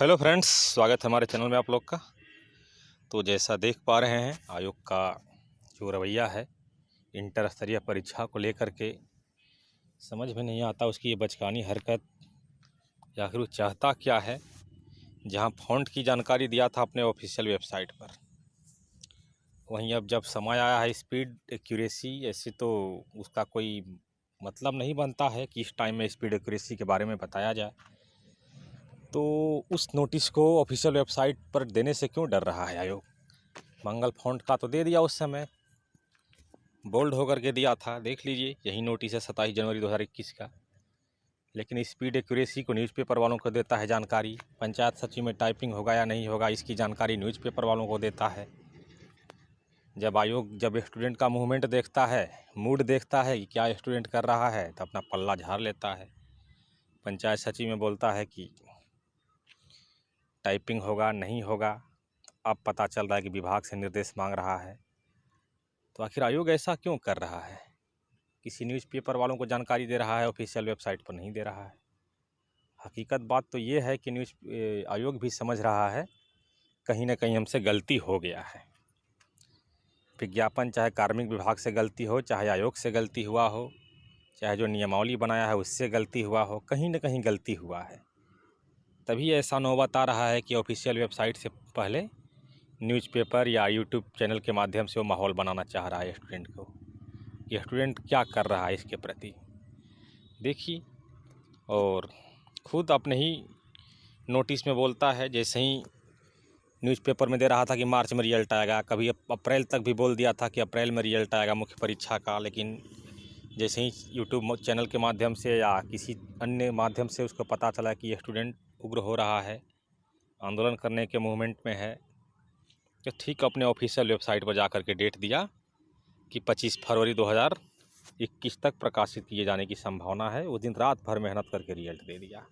Hello friends, स्वागत है हमारे चैनल में आप लोग का। तो जैसा देख पा रहे हैं, आयोग का जो रवैया है इंटर स्तरीय परीक्षा को लेकर के समझ में नहीं आता उसकी ये बचकानी हरकत, या फिर वो चाहता क्या है। जहां फ़ॉन्ट की जानकारी दिया था अपने ऑफिशियल वेबसाइट पर, वहीं अब जब समय आया है स्पीड एक्यूरेसी, ऐसे तो उसका कोई मतलब नहीं बनता है कि इस टाइम में स्पीड एक्यूरेसी के बारे में बताया जाए। तो उस नोटिस को ऑफिशियल वेबसाइट पर देने से क्यों डर रहा है आयोग? मंगल फ़ॉन्ट का तो दे दिया, उस समय बोल्ड होकर के दिया था, देख लीजिए, यही नोटिस है 27 जनवरी 2021 का। लेकिन स्पीड एक्यूरेसी को न्यूज़पेपर वालों को देता है जानकारी। पंचायत सचिव में टाइपिंग होगा या नहीं होगा, इसकी जानकारी न्यूज़पेपर वालों को देता है। जब आयोग जब स्टूडेंट का मूवमेंट देखता है, मूड देखता है कि क्या स्टूडेंट कर रहा है, तो अपना पल्ला झाड़ लेता है। पंचायत सचिव में बोलता है कि टाइपिंग होगा नहीं होगा, अब पता चल रहा है कि विभाग से निर्देश मांग रहा है। तो आखिर आयोग ऐसा क्यों कर रहा है? किसी न्यूज़पेपर वालों को जानकारी दे रहा है, ऑफिशियल वेबसाइट पर नहीं दे रहा है। हकीकत बात तो ये है कि आयोग भी समझ रहा है कहीं ना कहीं हमसे गलती हो गया है। विज्ञापन चाहे कार्मिक विभाग से गलती हो, चाहे आयोग से गलती हुआ हो, चाहे जो नियमावली बनाया है उससे गलती हुआ हो, कहीं ना कहीं गलती हुआ है। तभी ऐसा नौबत आ रहा है कि ऑफिशियल वेबसाइट से पहले न्यूज़पेपर या यूट्यूब चैनल के माध्यम से वो माहौल बनाना चाह रहा है स्टूडेंट को, कि स्टूडेंट क्या कर रहा है इसके प्रति देखिए। और खुद अपने ही नोटिस में बोलता है, जैसे ही न्यूज़पेपर में दे रहा था कि मार्च में रिजल्ट आएगा, कभी अप्रैल तक भी बोल दिया था कि अप्रैल में रिजल्ट आएगा मुख्य परीक्षा का। लेकिन जैसे ही यूट्यूब चैनल के माध्यम से या किसी अन्य माध्यम से उसको पता चला कि ये स्टूडेंट उग्र हो रहा है, आंदोलन करने के मूवमेंट में है, तो ठीक अपने ऑफिशियल वेबसाइट पर जा कर के डेट दिया कि 25 फरवरी 2021 तक प्रकाशित किए जाने की संभावना है। उस दिन रात भर मेहनत करके रिजल्ट दे दिया।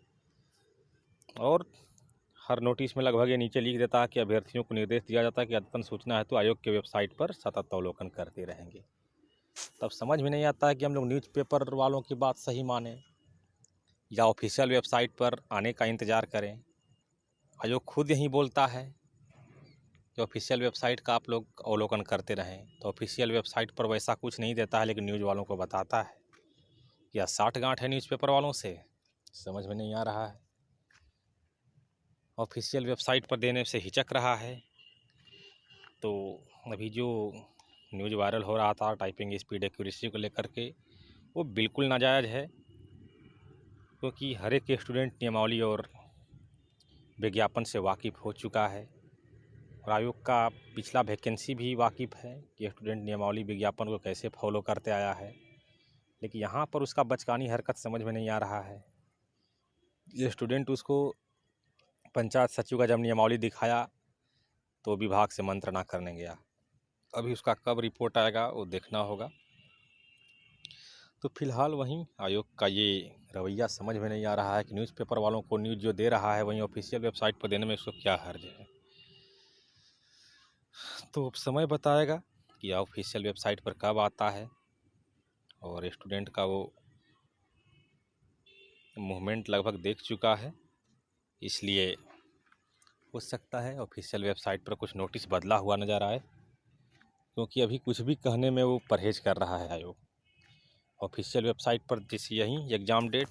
और हर नोटिस में लगभग ये नीचे लिख देता है कि अभ्यर्थियों को निर्देश दिया जाता है कि अद्यतन सूचना है तो आयोग के वेबसाइट पर सतत अवलोकन करते रहेंगे। तब समझ में नहीं आता है कि हम लोग न्यूज़पेपर वालों की बात सही माने या ऑफिशियल वेबसाइट पर आने का इंतज़ार करें। आयोग खुद यही बोलता है कि ऑफिशियल वेबसाइट का आप लोग अवलोकन करते रहें, तो ऑफिशियल वेबसाइट पर वैसा कुछ नहीं देता है, लेकिन न्यूज़ वालों को बताता है। क्या साठगांठ है न्यूज़पेपर वालों से? समझ में नहीं आ रहा है। ऑफिशियल वेबसाइट पर देने से हिचक रहा है। तो अभी जो न्यूज़ वायरल हो रहा था टाइपिंग स्पीड एक्यूरेसी को लेकर के, वो बिल्कुल नाजायज़ है, क्योंकि हर एक स्टूडेंट नियमावली और विज्ञापन से वाकिफ़ हो चुका है। और आयोग का पिछला वैकेंसी भी वाकिफ़ है कि स्टूडेंट नियमावली विज्ञापन को कैसे फॉलो करते आया है। लेकिन यहाँ पर उसका बचकानी हरकत समझ में नहीं आ रहा है। ये स्टूडेंट उसको पंचायत सचिव का जब नियमावली दिखाया तो विभाग से मंत्रणा करने गया। अभी उसका कब रिपोर्ट आएगा वो देखना होगा। तो फिलहाल वहीं आयोग का ये रवैया समझ में नहीं आ रहा है कि न्यूज़पेपर वालों को न्यूज़ जो दे रहा है वहीं ऑफिशियल वेबसाइट पर देने में उसको क्या हर्ज है। तो अब समय बताएगा कि ऑफिशियल वेबसाइट पर कब आता है। और स्टूडेंट का वो मूवमेंट लगभग देख चुका है, इसलिए हो सकता है ऑफिशियल वेबसाइट पर कुछ नोटिस बदला हुआ नज़र आए, क्योंकि अभी कुछ भी कहने में वो परहेज कर रहा है आयोग। ऑफिशियल वेबसाइट पर जैसे यही एग्ज़ाम डेट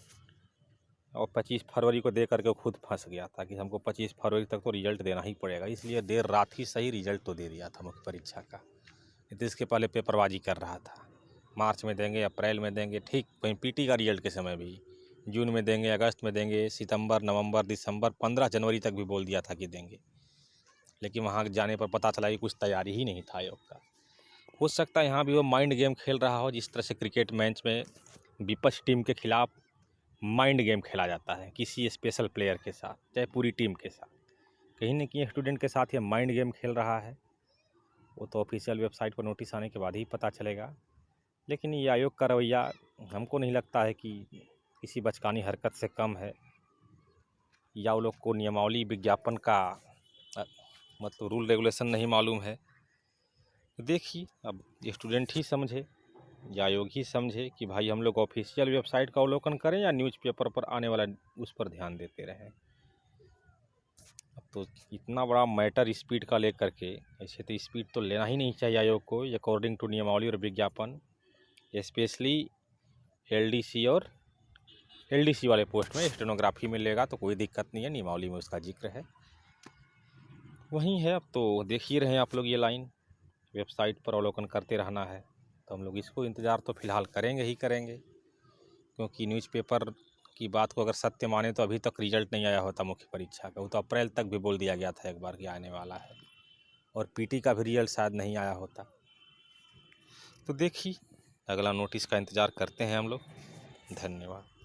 और 25 फरवरी को दे करके वो खुद फंस गया था कि हमको 25 फरवरी तक तो रिजल्ट देना ही पड़ेगा, इसलिए देर रात ही सही रिजल्ट तो दे दिया था मुख्य परीक्षा का। तो इसके पहले पेपरबाजी कर रहा था, मार्च में देंगे, अप्रैल में देंगे, ठीक वहीं पीटी का रिजल्ट के समय भी जून में देंगे, अगस्त में देंगे, सितंबर, नवंबर, दिसंबर, 15 जनवरी तक भी बोल दिया था कि देंगे। लेकिन वहाँ जाने पर पता चला कि कुछ तैयारी ही नहीं था आयोग का। हो सकता है यहाँ भी वो माइंड गेम खेल रहा हो, जिस तरह से क्रिकेट मैच में विपक्ष टीम के खिलाफ माइंड गेम खेला जाता है किसी स्पेशल प्लेयर के साथ, चाहे पूरी टीम के साथ। कहीं न कहीं स्टूडेंट के साथ ये माइंड गेम खेल रहा है। वो तो ऑफिशियल वेबसाइट पर नोटिस आने के बाद ही पता चलेगा। लेकिन ये आयोग का रवैया हमको नहीं लगता है कि किसी बचकानी हरकत से कम है, या वो लोग को नियमावली विज्ञापन का मतलब रूल रेगुलेशन नहीं मालूम है। देखिए, अब स्टूडेंट ही समझे या आयोग ही समझे कि भाई हम लोग ऑफिशियल वेबसाइट का अवलोकन करें या न्यूज़पेपर पर आने वाला उस पर ध्यान देते रहें। तो इतना बड़ा मैटर स्पीड का लेकर के, ऐसे तो स्पीड तो लेना ही नहीं चाहिए आयोग को, अकॉर्डिंग टू नियमावली और विज्ञापन। स्पेशली एलडीसी और एलडीसी वाले पोस्ट में स्टेनोग्राफी में लेगा तो कोई दिक्कत नहीं है, नियमावली में उसका जिक्र है, वहीं है। अब तो देख ही रहे हैं आप लोग, ये लाइन वेबसाइट पर अवलोकन करते रहना है। तो हम लोग इसको इंतज़ार तो फ़िलहाल करेंगे ही करेंगे, क्योंकि न्यूज़पेपर की बात को अगर सत्य माने तो अभी तक रिजल्ट नहीं आया होता मुख्य परीक्षा का। वो तो अप्रैल तक भी बोल दिया गया था एक बार कि आने वाला है, और पीटी का भी रिजल्ट शायद नहीं आया होता। तो देखिए, अगला नोटिस का इंतज़ार करते हैं हम लोग। धन्यवाद।